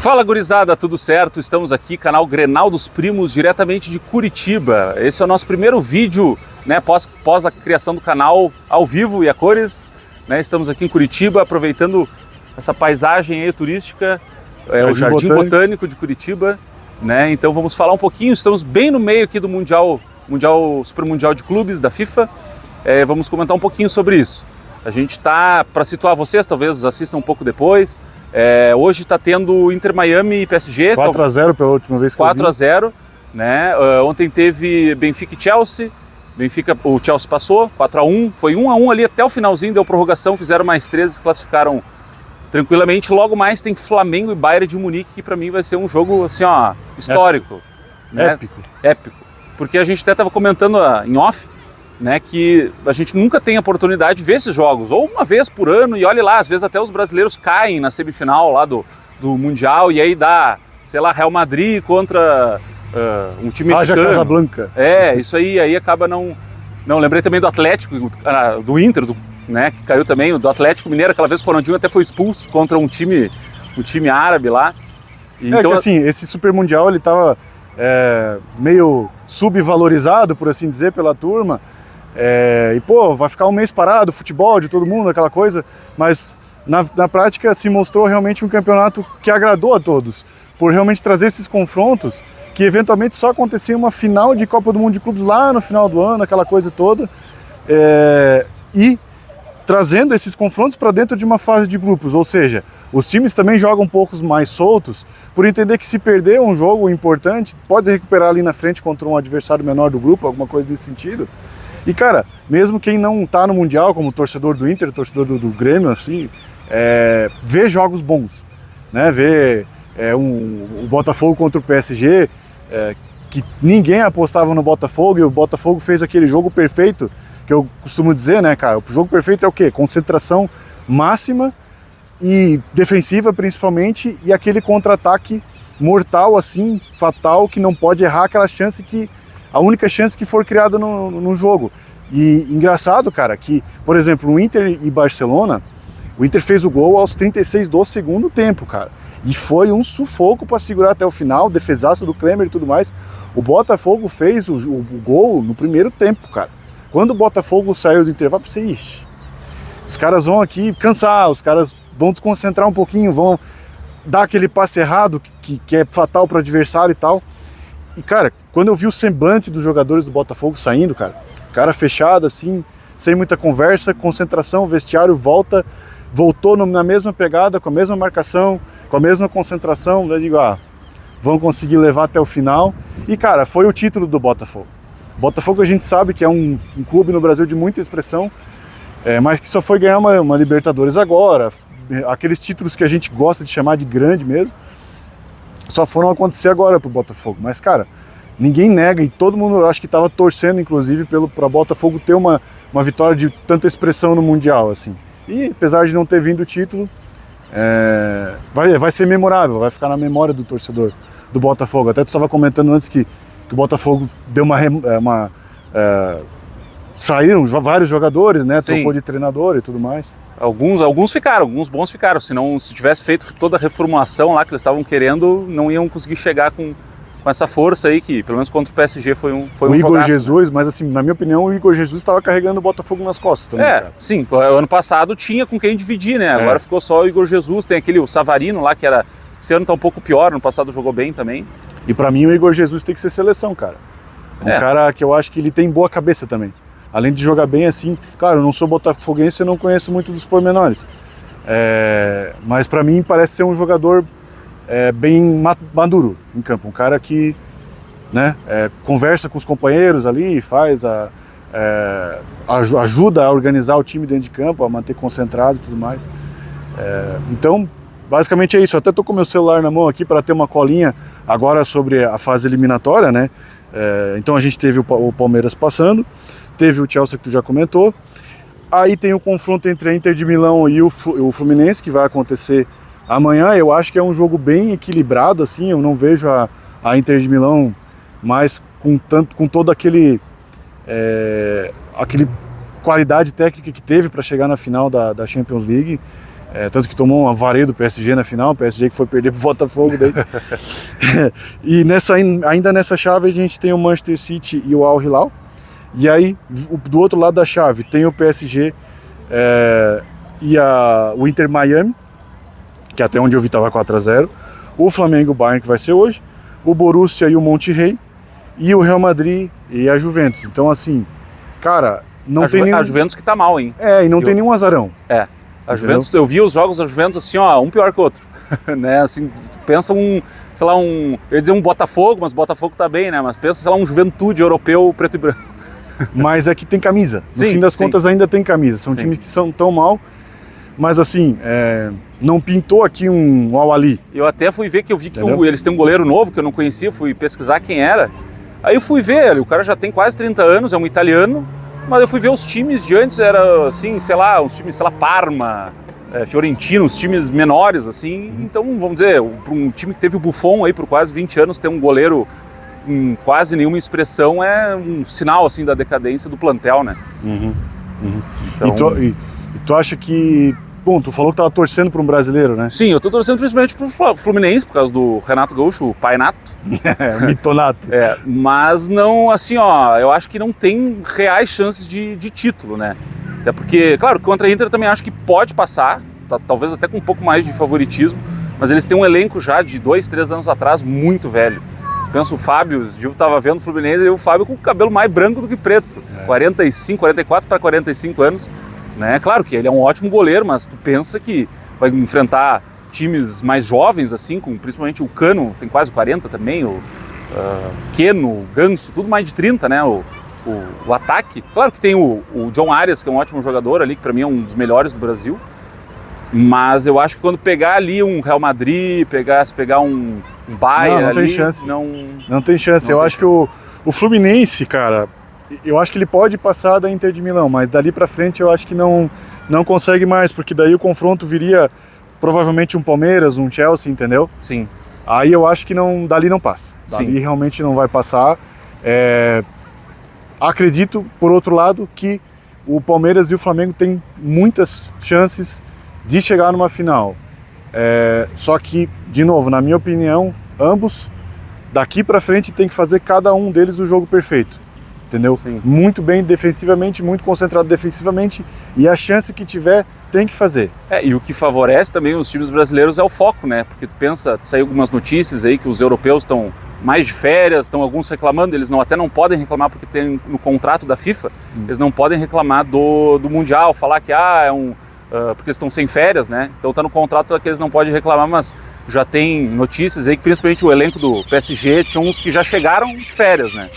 Fala gurizada, tudo certo? Estamos aqui, canal Grenal dos Primos, diretamente de Curitiba. Esse é o nosso primeiro vídeo, né, pós a criação do canal ao vivo e a cores. Né? Estamos aqui em Curitiba, aproveitando essa paisagem aí turística, o Jardim Botânico de Curitiba. Né? Então vamos falar um pouquinho, estamos bem no meio aqui do Super Mundial de Clubes da FIFA. Vamos comentar um pouquinho sobre isso. A gente está, para situar vocês, talvez assistam um pouco depois. Hoje está tendo Inter Miami e PSG. 4-0 pela última vez que 4-0, né? Ontem teve Benfica e Chelsea. O Chelsea passou, 4-1. Foi 1-1 ali até o finalzinho, deu prorrogação, fizeram mais 13, classificaram tranquilamente. Logo mais tem Flamengo e Bayern de Munique, que para mim vai ser um jogo assim, ó, histórico. Épico. Né? Épico. Porque a gente até estava comentando em off, né, que a gente nunca tem a oportunidade de ver esses jogos, ou uma vez por ano, e olha lá, às vezes até os brasileiros caem na semifinal lá do Mundial, e aí dá, sei lá, Real Madrid contra um time mexicano. Casablanca. Isso aí acaba não... Lembrei também do Atlético, do Inter, né, que caiu também, do Atlético Mineiro, aquela vez que o Ronaldinho até foi expulso contra um time árabe lá. Então, que assim, esse Super Mundial, ele tava meio subvalorizado, por assim dizer, pela turma. Vai ficar um mês parado, futebol de todo mundo, aquela coisa, mas na prática se mostrou realmente um campeonato que agradou a todos, por realmente trazer esses confrontos que eventualmente só acontecia uma final de Copa do Mundo de Clubes lá no final do ano, aquela coisa toda, e trazendo esses confrontos para dentro de uma fase de grupos, ou seja, os times também jogam um pouco mais soltos, por entender que se perder um jogo importante, pode recuperar ali na frente contra um adversário menor do grupo, alguma coisa nesse sentido. E cara, mesmo quem não tá no Mundial, como torcedor do Inter, torcedor do Grêmio, assim, vê jogos bons, né? Vê o Botafogo contra o PSG, que ninguém apostava no Botafogo, e o Botafogo fez aquele jogo perfeito, que eu costumo dizer, né, cara? O jogo perfeito é o quê? Concentração máxima e defensiva principalmente, e aquele contra-ataque mortal, assim, fatal, que não pode errar aquela chance a única chance que for criada no jogo. E engraçado, cara, que, por exemplo, o Inter e Barcelona, o Inter fez o gol aos 36 do segundo tempo, cara. E foi um sufoco para segurar até o final, defesaço do Klemer e tudo mais. O Botafogo fez o gol no primeiro tempo, cara. Quando o Botafogo saiu do intervalo, eu pensei, ixi, os caras vão aqui cansar, os caras vão desconcentrar um pouquinho, vão dar aquele passe errado que é fatal para o adversário e tal. E, cara, quando eu vi o semblante dos jogadores do Botafogo saindo, cara fechado, assim, sem muita conversa, concentração, vestiário, voltou na mesma pegada, com a mesma marcação, com a mesma concentração, eu digo, vão conseguir levar até o final. E, cara, foi o título do Botafogo. Botafogo a gente sabe que é um clube no Brasil de muita expressão, mas que só foi ganhar uma Libertadores agora, aqueles títulos que a gente gosta de chamar de grande mesmo, só foram acontecer agora pro Botafogo. Mas, cara, ninguém nega, e todo mundo, eu acho que estava torcendo, inclusive, para Botafogo ter uma vitória de tanta expressão no Mundial, assim. E, apesar de não ter vindo o título, vai ser memorável, vai ficar na memória do torcedor do Botafogo. Até tu estava comentando antes que o Botafogo deu saíram vários jogadores, né? Trocou de treinador e tudo mais. Alguns ficaram, alguns bons ficaram, senão se tivesse feito toda a reformulação lá que eles estavam querendo, não iam conseguir chegar com essa força aí, que pelo menos contra o PSG foi um Igor jogaço, Jesus, né? Mas assim, na minha opinião, o Igor Jesus estava carregando o Botafogo nas costas também, cara. Sim, o ano passado tinha com quem dividir, né? Agora ficou só o Igor Jesus, tem o Savarino lá, que esse ano tá um pouco pior, no passado jogou bem também. E pra mim o Igor Jesus tem que ser seleção, cara. Um cara que eu acho que ele tem boa cabeça também. Além de jogar bem assim, claro, eu não sou botafoguense, eu não conheço muito dos pormenores. Mas pra mim parece ser um jogador bem maduro em campo. Um cara que, né, conversa com os companheiros ali, ajuda a organizar o time dentro de campo, a manter concentrado e tudo mais. Então, basicamente é isso. Eu até tô com meu celular na mão aqui para ter uma colinha agora sobre a fase eliminatória, né? Então a gente teve o Palmeiras passando, teve o Chelsea que tu já comentou, aí tem o confronto entre a Inter de Milão e o Fluminense, que vai acontecer amanhã. Eu acho que é um jogo bem equilibrado, assim, eu não vejo a Inter de Milão mais com todo aquele qualidade técnica que teve para chegar na final da Champions League. Tanto que tomou uma vareia do PSG na final, o PSG que foi perder pro Botafogo daí. E ainda nessa chave a gente tem o Manchester City e o Al Hilal. E aí, do outro lado da chave, tem o PSG e o Inter Miami, que até onde eu vi estava 4-0. O Flamengo e o Bayern, que vai ser hoje. O Borussia e o Monterrey. E o Real Madrid e a Juventus. Então, assim, cara, não tem nenhum... A Juventus que tá mal, hein? E não tem nenhum azarão. A Juventus, eu vi os jogos da Juventus assim, ó, um pior que o outro. Né? Assim, tu pensa sei lá, eu ia dizer um Botafogo, mas Botafogo tá bem, né? Mas pensa, sei lá, um Juventude europeu preto e branco. Mas é que tem camisa. No fim das contas ainda tem camisa. São times que são tão mal, mas assim, não pintou aqui um Al-Ahly. Eu até fui ver que eu vi que eles têm um goleiro novo que eu não conhecia, fui pesquisar quem era. Aí eu fui ver, o cara já tem quase 30 anos, é um italiano. Mas eu fui ver os times de antes, era assim, sei lá, uns times, sei lá, Parma, Fiorentina, uns times menores, assim. Então, vamos dizer, para um time que teve o Buffon aí por quase 20 anos, ter um goleiro em quase nenhuma expressão é um sinal, assim, da decadência do plantel, né? Então... E tu acha que... Bom, tu falou que tava torcendo para um brasileiro, né? Sim, eu tô torcendo principalmente pro Fluminense, por causa do Renato Gaúcho, o pai nato. Mitonato. Mas não, assim, ó, eu acho que não tem reais chances de título, né? Até porque, claro, contra a Inter eu também acho que pode passar, talvez até com um pouco mais de favoritismo, mas eles têm um elenco já de 2, 3 anos atrás muito velho. Penso o Fábio, eu tava vendo o Fluminense e o Fábio com o cabelo mais branco do que preto. 44 para 45 anos. Né? Claro que ele é um ótimo goleiro, mas tu pensa que vai enfrentar times mais jovens, assim, principalmente o Cano, tem quase 40 também, o Keno, o Ganso, tudo mais de 30, né? O ataque. Claro que tem o John Arias, que é um ótimo jogador ali, que para mim é um dos melhores do Brasil, mas eu acho que quando pegar ali um Real Madrid, pegar um Bayern não ali... tem chance. Não tem chance. Eu acho que o Fluminense, cara... Eu acho que ele pode passar da Inter de Milão, mas dali pra frente eu acho que não consegue mais, porque daí o confronto viria provavelmente um Palmeiras, um Chelsea, entendeu? Sim. Aí eu acho que dali não passa. Dali realmente não vai passar. Acredito, por outro lado, que o Palmeiras e o Flamengo têm muitas chances de chegar numa final. Só que, de novo, na minha opinião, ambos, daqui pra frente, tem que fazer cada um deles o jogo perfeito. Entendeu? Sim. Muito bem defensivamente, muito concentrado defensivamente, e a chance que tiver tem que fazer. E o que favorece também os times brasileiros é o foco, né? Porque tu pensa, saiu algumas notícias aí que os europeus estão mais de férias, estão alguns reclamando, eles até não podem reclamar porque tem no contrato da FIFA, eles não podem reclamar do Mundial, falar que porque eles estão sem férias, né? Então tá no contrato que eles não podem reclamar, mas já tem notícias aí que principalmente o elenco do PSG tinha uns que já chegaram de férias, né?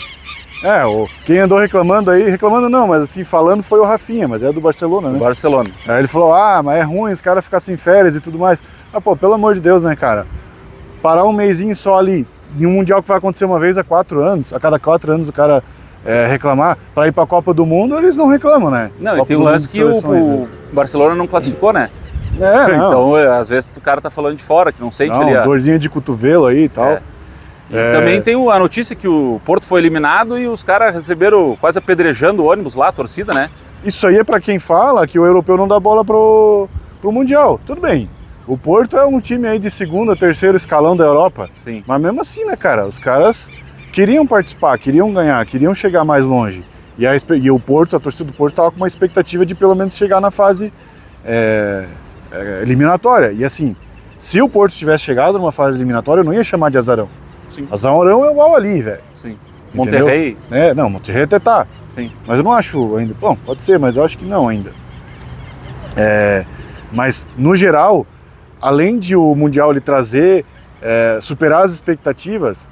Quem andou reclamando não, mas assim, falando foi o Rafinha, mas é do Barcelona, né? Do Barcelona. Aí ele falou, mas é ruim os caras ficarem sem férias e tudo mais. Pelo amor de Deus, né, cara? Parar um mêsinho só ali, em um Mundial que vai acontecer uma vez a cada 4 anos o cara reclamar, pra ir pra Copa do Mundo, eles não reclamam, né? Não, e tem o lance que o Barcelona não classificou, né? Então, às vezes o cara tá falando de fora, que não sei que seria... dorzinha de cotovelo aí e tal. E também tem a notícia que o Porto foi eliminado e os caras receberam quase apedrejando o ônibus lá, a torcida, né? Isso aí é pra quem fala que o europeu não dá bola pro Mundial. Tudo bem. O Porto é um time aí de segundo, terceiro escalão da Europa. Sim. Mas mesmo assim, né, cara? Os caras queriam participar, queriam ganhar, queriam chegar mais longe. E o Porto, a torcida do Porto estava com uma expectativa de pelo menos chegar na fase eliminatória. E assim, se o Porto tivesse chegado numa fase eliminatória, eu não ia chamar de azarão. Sim. Azarão é o Al-Ahly, velho. Sim. Monterrey? Não, Monterrey até tá. Sim. Mas eu não acho ainda. Bom, pode ser, mas eu acho que não ainda. Mas, no geral, além de o Mundial ele trazer, superar as expectativas,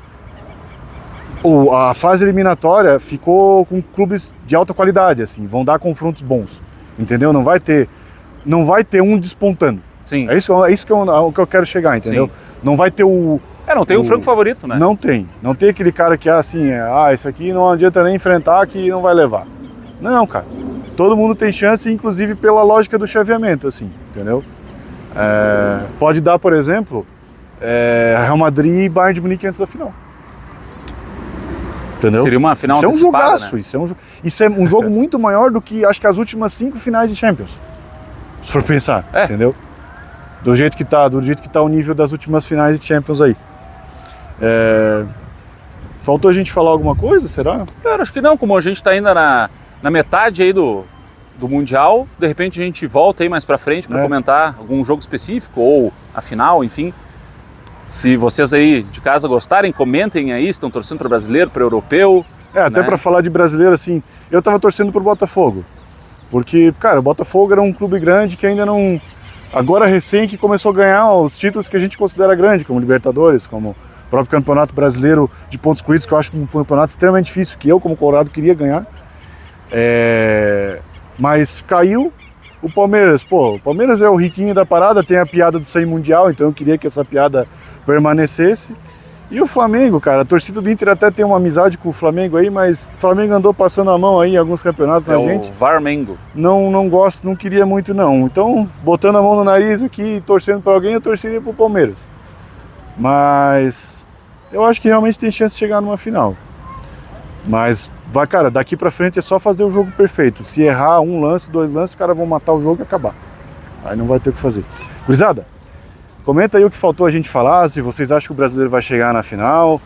a fase eliminatória ficou com clubes de alta qualidade, assim, vão dar confrontos bons, entendeu? Não vai ter um despontando. Sim. É isso que eu quero chegar, entendeu? Sim. Não vai ter não tem o franco favorito, né? Não tem aquele cara que é assim, esse aqui não adianta nem enfrentar que não vai levar. Não, cara. Todo mundo tem chance, inclusive pela lógica do chaveamento, assim, entendeu? Pode dar, por exemplo, Real Madrid e Bayern de Munique antes da final. Entendeu? Seria uma final antecipada, um jogaço, né? Isso é um jogo muito maior do que, acho que as últimas 5 finais de Champions. Se for pensar, entendeu? do jeito que tá o nível das últimas finais de Champions aí. Faltou a gente falar alguma coisa, será? Eu acho que não, como a gente está ainda na metade aí do Mundial, de repente a gente volta aí mais pra frente para comentar algum jogo específico ou a final, enfim. Se vocês aí de casa gostarem, comentem aí, estão torcendo para brasileiro, para europeu. Até para falar de brasileiro, assim, eu tava torcendo pro Botafogo, porque, cara, o Botafogo era um clube grande que ainda não... Agora recém que começou a ganhar os títulos que a gente considera grande, como Libertadores, como o próprio Campeonato Brasileiro de pontos corridos, que eu acho um campeonato extremamente difícil, que eu, como colorado, queria ganhar. Mas caiu o Palmeiras. Pô, o Palmeiras é o riquinho da parada, tem a piada do 100 Mundial, então eu queria que essa piada permanecesse. E o Flamengo, cara, a torcida do Inter até tem uma amizade com o Flamengo aí, mas o Flamengo andou passando a mão aí em alguns campeonatos na gente. O Varmengo. Não gosto, não queria muito não. Então, botando a mão no nariz aqui, torcendo para alguém, eu torceria pro Palmeiras. Mas eu acho que realmente tem chance de chegar numa final. Mas, cara, daqui pra frente é só fazer o jogo perfeito. Se errar um lance, 2 lances, os caras vão matar o jogo e acabar. Aí não vai ter o que fazer. Gurizada, comenta aí o que faltou a gente falar, se vocês acham que o brasileiro vai chegar na final,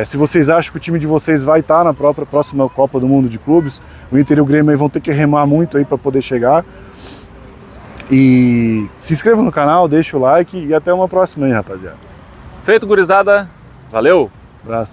se vocês acham que o time de vocês vai estar na próxima Copa do Mundo de Clubes. O Inter e o Grêmio aí vão ter que remar muito aí para poder chegar. E se inscreva no canal, deixa o like e até uma próxima aí, rapaziada. Feito, gurizada. Valeu! Abraço.